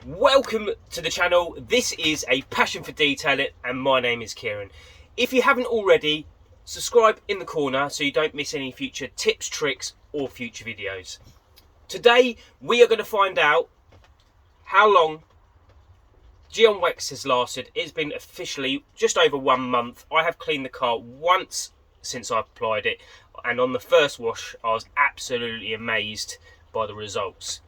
Welcome to the channel. This is a passion for detailing and my name is Kieran. If you haven't already, subscribe in the corner so you don't miss any future tips, tricks or future videos. Today we are going to find out how long Gyeon wax has lasted. It's been officially just over 1 month. I have cleaned the car once since I applied it, and on the first wash I was absolutely amazed by the results.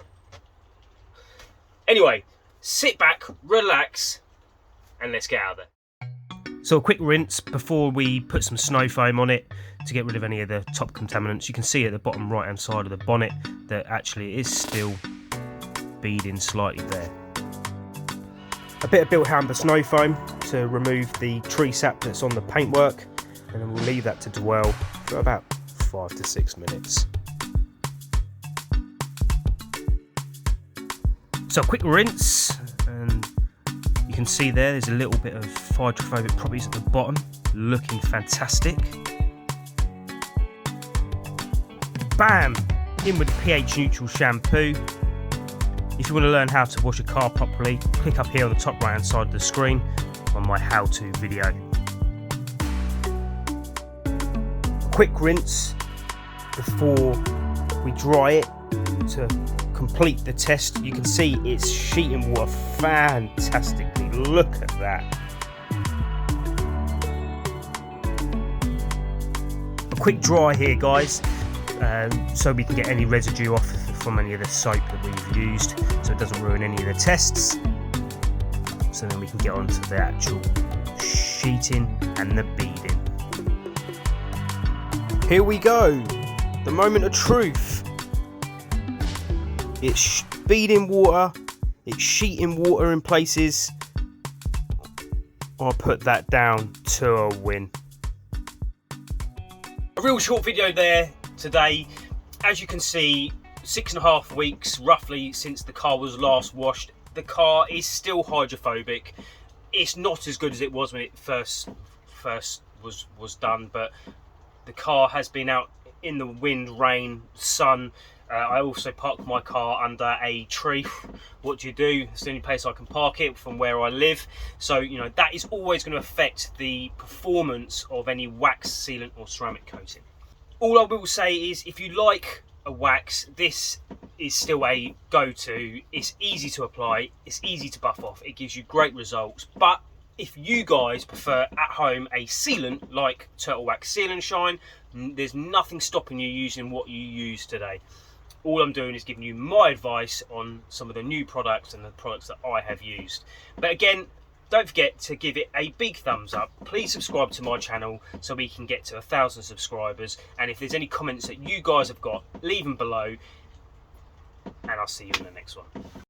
Anyway, sit back, relax, and let's get out of there. So a quick rinse before we put some snow foam on it to get rid of any of the top contaminants. You can see at the bottom right hand side of the bonnet that actually it is still beading slightly there. A bit of Bilthamber snow foam to remove the tree sap that's on the paintwork, and then we'll leave that to dwell for about 5 to 6 minutes. So a quick rinse, and you can see there's a little bit of hydrophobic properties at the bottom, looking fantastic. Bam! In with the pH neutral shampoo. If you want to learn how to wash a car properly, click up here on the top right hand side of the screen on my how-to video. A quick rinse before we dry it to complete the test. You can see it's sheeting water fantastically. Look at that. A quick dry here, guys, so we can get any residue off from any of the soap that we've used, so it doesn't ruin any of the tests. So then we can get on to the actual sheeting and the beading. Here we go, the moment of truth. It's beading water, it's sheeting water in places. I'll put that down to a win. A real short video there today. As you can see, 6.5 weeks roughly since the car was last washed. The car is still hydrophobic. It's not as good as it was when it first was done, but the car has been out in the wind, rain, sun. I also parked my car under a tree. What do? It's the only place I can park it from where I live. So, you know, that is always going to affect the performance of any wax, sealant or ceramic coating. All I will say is, if you like a wax, this is still a go-to. It's easy to apply, it's easy to buff off, it gives you great results. But if you guys prefer at home a sealant like Turtle Wax Seal and Shine, there's nothing stopping you using what you use today. All I'm doing is giving you my advice on some of the new products and the products that I have used. But again, don't forget to give it a big thumbs up. Please subscribe to my channel so we can get to 1,000 subscribers. And if there's any comments that you guys have got, leave them below. And I'll see you in the next one.